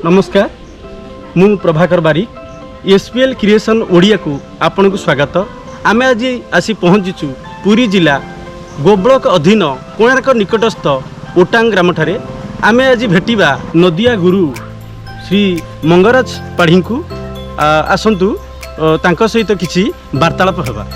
नमस्कार मु प्रभाकर बारिक SPL creation Odia को आपन को स्वागत। आमे आज आसी पहुँचीचु पुरी जिला गोब्लक अधीन कोणार्क निकटस्थ ओटांग ग्राम ठारे आमे आज भेटिबा नदिया गुरु श्री मंगराज पाढ़ी को आसंतु तांको सहित किछि वार्तालाप हेबा।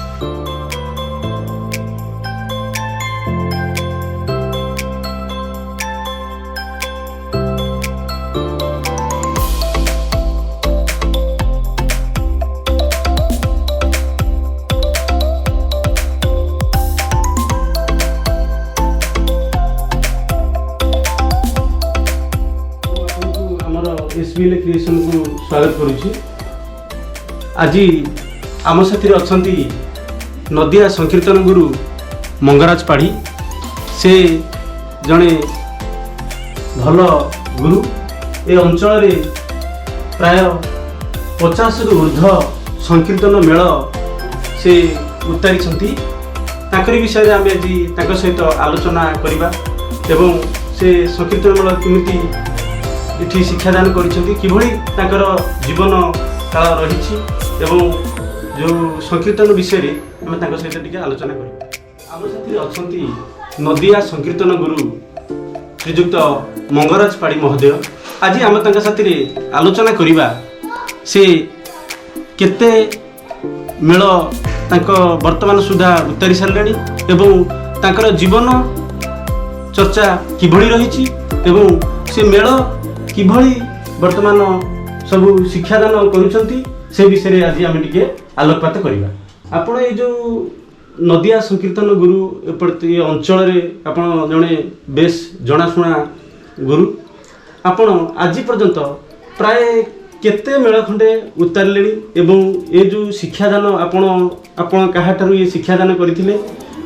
एसबीएल क्रिएशन को स्वागत करुच्ची। आज आम साथी अछंती नदिया संकीर्तन गुरु मंगराज पाढ़ी। से जड़े भल गुरु ए अंचल प्राय 50 रु ऊर्ध्व संकीर्तन मेल से उतारी विषय आम आज सहित आलोचना करवा एवं से संकीर्तन मेल केमिति इठी शिक्षादान करिसेंती किभଳି ताकर जीवन काल रही एवं जो संकीर्तन विषय आम ताकर सहित टिके आलोचना करिबा। आम साथी अछंती नदिया संकीर्तन गुरु श्रीजुक्त मंगराज पाढ़ी महोदय। आज आम तांका साथी रे आलोचना करिबा से केते मेल तांको वर्तमान सुधा उतारी सारलेनी एवं ताकर जीवन चर्चा किभଳି रही एवं से मेल किभଳି वर्तमान सब शिक्षादान करुछंती से विषय आज आम टिके आलोकपात करिबा। आपण ए जो नदिया संकीर्तन गुरु एपरती अंचल रे आपण जने बेस जनाशुना गुरु। आपण आज पर्यंत प्राय केते मेल खंडे उतारलेनी एवं ए जो शिक्षादान आपण काहाठारु ये शिक्षादान करथिले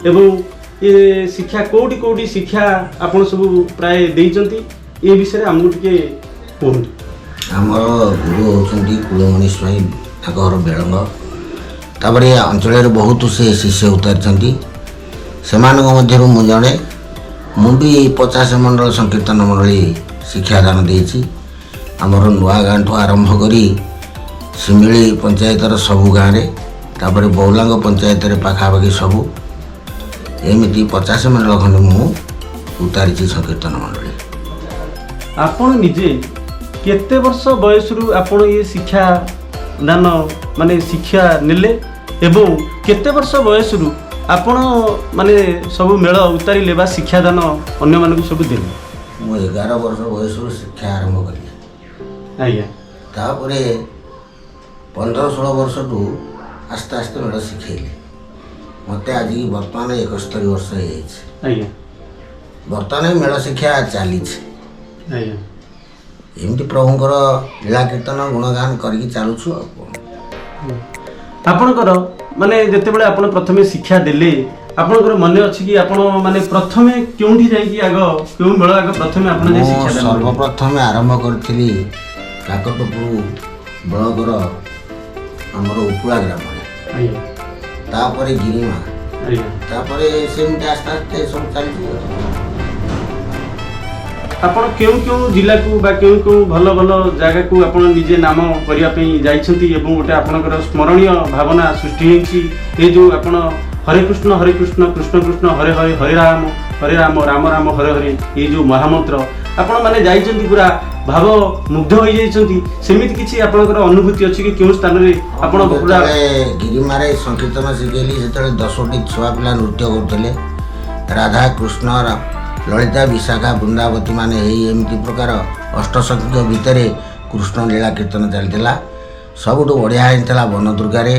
एवं ये शिक्षा कोडी कोडी शिक्षा आपण सब प्राय देइचंती ए विषय आमको टिके कहूँ। आमर गुरु होती कुलमणि स्वाई घर बेलंग तापर अंचल बहुत से शिष्य उतारी से मु जड़े मुझे 50 मंडल संकीर्तन मंडली शिक्षादान देती आमर नुआ गाँ ठू आरंभ कर सिमिली पंचायतर सबू गाँव में बौलांग पंचायत पाखापाखि सबू एमती 50 मंडल खंड मु उतारी संकीर्तन मंडली। आपण निजे केते वर्ष बयस रु आपण ये शिक्षा दान माने शिक्षा नेले एवं केते वर्ष बयस रु आपण माने सब मेल उतारी लेबा शिक्षा दान अन्य मानक सब देले। मु 11 वर्ष बयस रु शिक्षा आरंभ करी आज्ञा तापरे 15-16 वर्ष रु आस्ते आस्ते मेल शिखेली मते आज वर्तमान 71 वर्ष हो जाए। आज्ञा वर्तमान मेल शिक्षा चली एमती प्रभुंकर लीला कीर्तन गुणगान करके चलुछु। आपणकर माने जेतेबेले आपण प्रथमे शिक्षा देले आपणकर मन अछि कि आपण माने प्रथमे केउंठी जाई कि आगो केउ मेल आगो प्रथमे आपण जे शिक्षा देले सर्वप्रथमे आरंभ करथिली काकटपुर ब्लॉकर हमर उपुला ग्राम रे तापरे गिरिमा तापरे सेमटा आस्ते सब चलछि। आपण केउ जिला को बा केउ भल भल जगह को आपण निजे नाम करिया पई जाइछंती एवं गोटे आपनकर स्मरणीय भावना सृष्टि होइछि। ए जो आपण हरे कृष्ण कृष्ण कृष्ण हरे हरे हरे राम राम राम हरे हरे ये जो महामंत्र आपण माने जाइछंती पूरा भाव मुग्ध होई जाइछंती सेमिति किछि आपनकर अनुभूति अछि कि केउ स्थान रे आपण पूरा गिरिमारे संकीर्तन सिखेली सेतले 10टी छुआ पिला नृत्य करथले राधा कृष्ण ललिता विशाखा वृंदावती माने एमती प्रकार अष्टसंख्य भितर कृष्ण लीला कीर्तन चलता सबुठ बढ़िया होता वन दुर्गार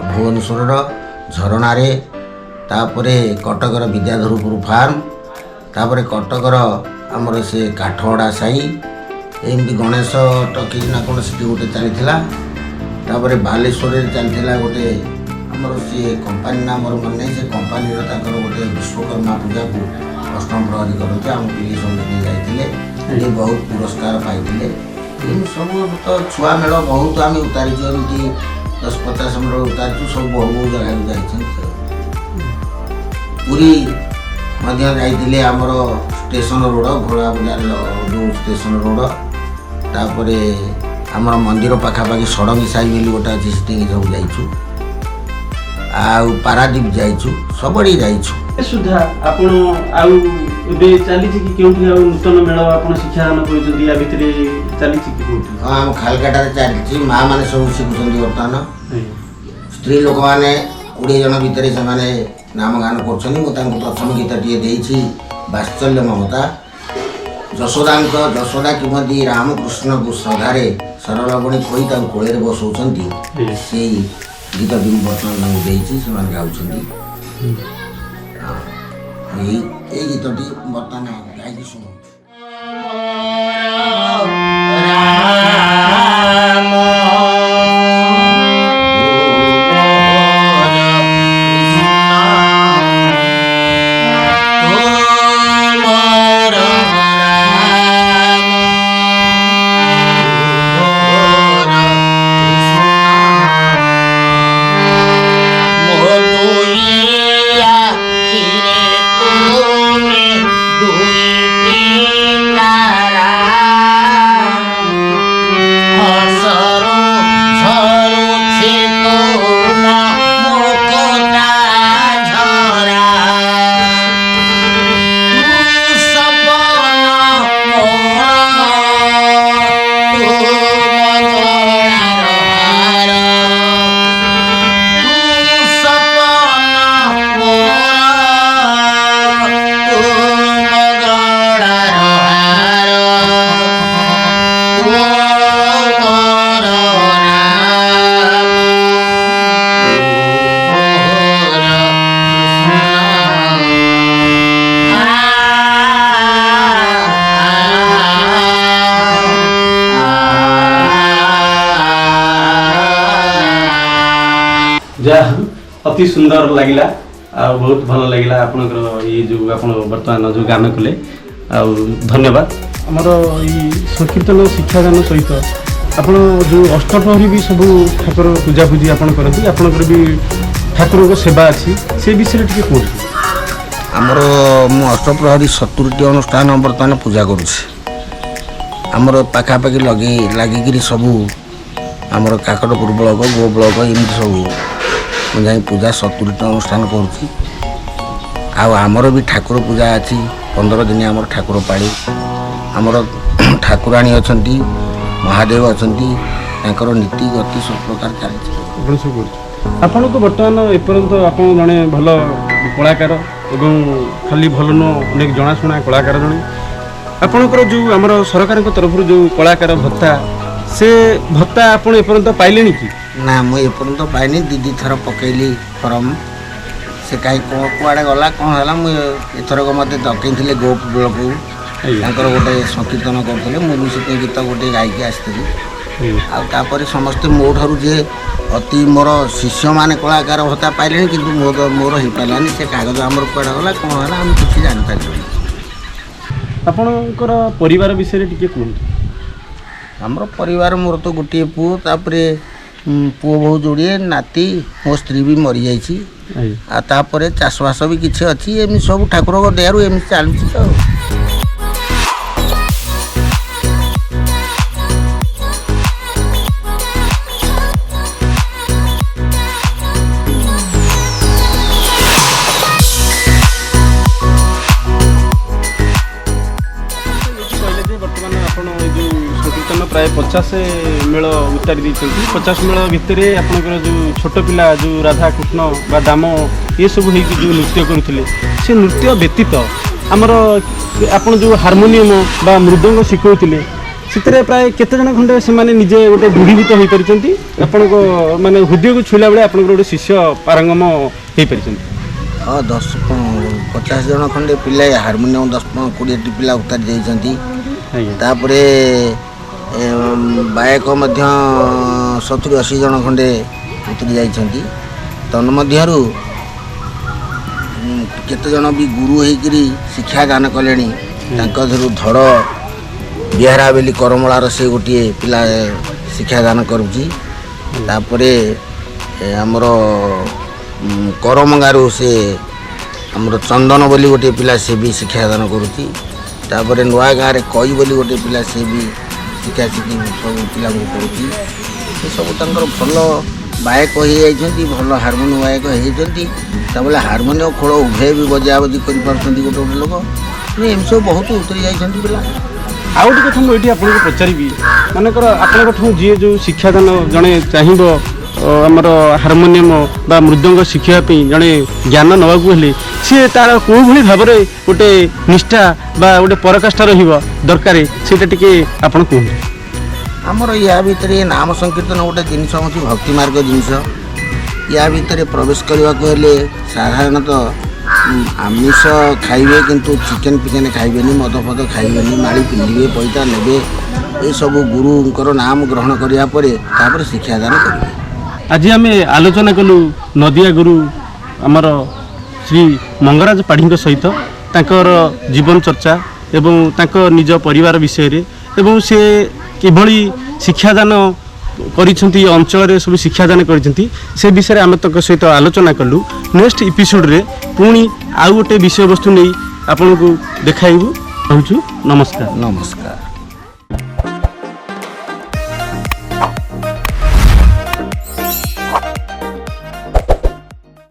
भुवनेश्वर झरणार तापर कटकर विद्याधरपुर फार्म तापर कटकर आमर से काठगड़ा साई एमती गणेश टकी ना कौन सी गोटे चलता तापर बालेश्वर चलता गोटे आमर सी कंपानी ना मोर मन नहीं से कंपानी गोटे विश्वकर्मा पूजा को अष्टम प्रहरी करते आम पिली सब जाते बहुत पुरस्कार पाई सब तो छुआ मेल बहुत आम उतारी 10-50 मेल उतारी सब बहुत जगह जा पुरी जाइए आमर स्टेशन रोड घोड़ा बजार जो स्टेशन रोड तापरे आमर मंदिर पाखापाखि षडंगी साई बोली गोटे अच्छी सेटिंग सब जाइछु आउ पारादीप जाइछु सबड़ी जाइछु सुधा आपण आउ एबे चली कि केउठी आउ नूतन मेल आपण शिक्षादान करछथि या भितरे चली कि कोठी हम खालकाटा चली माँ माने सब शिखुछन्ती वर्तमान स्त्री लोक माने 20 जन भितरे से माने नाम गान करछन्ती मु तांको प्रथम गीत टिए देइछि वात्सल्य ममता जशोदा किमती रामकृष्ण को श्रद्धारे सरलगणी खोई तांको कोळे बसौछन्ती सेई गीत भी बर्तमान तांको देइछि ସେମାନେ गाउछन्ती এই গীতটি বর্তমানে গাইছি শুনুন जा अति सुंदर लगिला आ बहुत भल लगिला आपनकर ये जो आपण वर्तमान जो गान कले आ धन्यवाद हमर ई संकीर्तन शिक्षादान सहित आपण जो अष्टप्रहरी भी सब ठाकुर पूजा पूजी आपण करती आपनकर भी ठाकुर को सेवा अछि से विषय टिके कोन हमर मु अष्टप्रहरी 70 अनुष्ठान वर्तमान पूजा करूछि हमर पाखा पाखी लागिगिरी सब हमर काकटपुर ब्लॉक गो ब्लॉक एमती सब मुझे पूजा 70 अनुष्ठान करुँची आमर भी ठाकुर पूजा अच्छी 15 दिन आमर ठाकुर पाड़ी आमर ठाकुराणी अच्छा महादेव अच्छा नीति गति सब प्रकार चलती आपन को बर्तमान एपर्यंत आप जड़े भल कलाकार एवं खाली भल न अनेक जनाशुना कलाकार जड़े आपणकर जो आमर सरकार तरफ जो कलाकार भत्ता से भत्ता आपन एपर्यंत पाइले कि ना मुझे एपर्यंत पाइनी दीदी थर पकईली फॉर्म से कहीं कुआड़े गला कौन है मुझे एथरक मत डकई गोप ब्लॉक गोटे संकीर्तन करते मुझे गीत गोटे गायकी आसती आपर समस्ते मो ठार जे अति मोर शिष्य मैंने कलाकार भत्ता पाइले कि मोर हो पारानी से कागज आमर कुआड़े गला कौन है आम किसी जापार आपणकर परिवार विषय टी कहते आमर परिवार मोर तो गोटे पुओ तापर पुओ बहुत जोड़े नाती मो स्त्री भी मरी जापर चाषबास भी किसी अच्छी एम सब ठाकुर दयारू एम चलुची तो प्राय 50 मेल उतारी देते 50 मेल भितर आपंकर जो छोट पिला जो राधा कृष्ण बा दाम ये सब हो जो नृत्य करुले से नृत्य व्यतीत आमर आपन जो हारमोनियम बा मृदंग शिखौले से प्राय केते जन खंडे से माने निजे गोटे दृढ़ीभूत हो पारिछंती आपन को माने हृदय को छुला बेले आपन गोटे शिष्य पारंगम हो पारिछंती हाँ 10-50 जन खंडे पिला हारमोनियम 10-20 पिला उतारी जाइछंती तापरे बायक 70-80 जन खंडे उतरी जाइछंती तन्मध्यरु केते जन भी गुरु होइकरी शिक्षा दान कलेनी तांका धरु धड़ बिहारा बेली करमलार से गोटे पिला शिक्षा दान करुची तापरे हमर करमंगारू से हमर चंदन बोली गोटे पिला से भी शिक्षा दान करुची तापरे नुआ गाँव कई बोली गोटे पिला से भी ଶିଖାଶିଖି ସବୁ ପିଲାଙ୍କୁ କରୁଛି। ସେସବୁ ତାଙ୍କର ଭଲ ଗାୟକ ହେଇଯାଇଛନ୍ତି, ଭଲ ହାରମୋନିୟମ ଗାୟକ ହେଇଯାଇଛନ୍ତି। ତାପରେ ହାରମୋନିୟମ ଖୋଳ ଉଭୟ ବି ବଜାବଜି କରିପାରୁଛନ୍ତି ଗୋଟେ ଗୋଟେ ଲୋକ। ଏମିତି ସବୁ ବହୁତ ଉତରି ଯାଇଛନ୍ତି ପିଲା। ଆଉ ଗୋଟେ କଥା ମୁଁ ଏଇଠି ଆପଣଙ୍କୁ ପଚାରିବି, ମନେକର ଆପଣଙ୍କଠୁ ଯିଏ ଯେଉଁ ଶିକ୍ଷାଦାନ ଜଣେ ଚାହିଁବ ଆମର ହାରମୋନିୟମ ବା ମୃଦଙ୍ଗ ଶିଖିବା ପାଇଁ ଜଣେ ଜ୍ଞାନ ନେବାକୁ ହେଲେ ସିଏ ତାର କେଉଁଭଳି ଭାବରେ ଗୋଟେ ନିଷ୍ଠା ବା ଗୋଟେ ପରାକାଷ୍ଠା ରହିବ ଦରକାର ସେଇଟା ଟିକେ ଆପଣ କୁହନ୍ତୁ। ଆମର ୟା ଭିତରେ ନାମ ସଂକୀର୍ତ୍ତନ ଗୋଟେ ଜିନିଷ ହେଉଛି ଭକ୍ତି ମାର୍ଗ ଜିନିଷ। ୟା ଭିତରେ ପ୍ରବେଶ କରିବାକୁ ହେଲେ ସାଧାରଣତଃ ଆମିଷ ଖାଇବେ, କିନ୍ତୁ ଚିକେନ୍ ଫିକେନ୍ ଖାଇବେନି, ମଦ ଫଦ ଖାଇବେନି, ମାଳି ପିନ୍ଧିବେ, ପଇତା ନେବେ। ଏସବୁ ଗୁରୁଙ୍କର ନାମ ଗ୍ରହଣ କରିବା ପରେ ତାପରେ ଶିକ୍ଷାଦାନ କରିବେ। ଆଜି ଆମେ ଆଲୋଚନା କଲୁ ନଦିଆ ଗୁରୁ ଆମର ଶ୍ରୀ ମଙ୍ଗରାଜ ପାଢ଼ୀଙ୍କ ସହିତ ତାଙ୍କର ଜୀବନ ଚର୍ଚ୍ଚା ଏବଂ ତାଙ୍କ ନିଜ ପରିବାର ବିଷୟରେ ଏବଂ ସେ କିଭଳି ଶିକ୍ଷାଦାନ କରିଛନ୍ତି ଅଞ୍ଚଳରେ ସବୁ ଶିକ୍ଷାଦାନ କରିଛନ୍ତି ସେ ବିଷୟରେ ଆମେ ତାଙ୍କ ସହିତ ଆଲୋଚନା କଲୁ। ନେକ୍ସଟ ଏପିସୋଡ଼ରେ ପୁଣି ଆଉ ଗୋଟେ ବିଷୟବସ୍ତୁ ନେଇ ଆପଣଙ୍କୁ ଦେଖାଇବୁ। ରହୁଛୁ, ନମସ୍କାର। ନମସ୍କାର।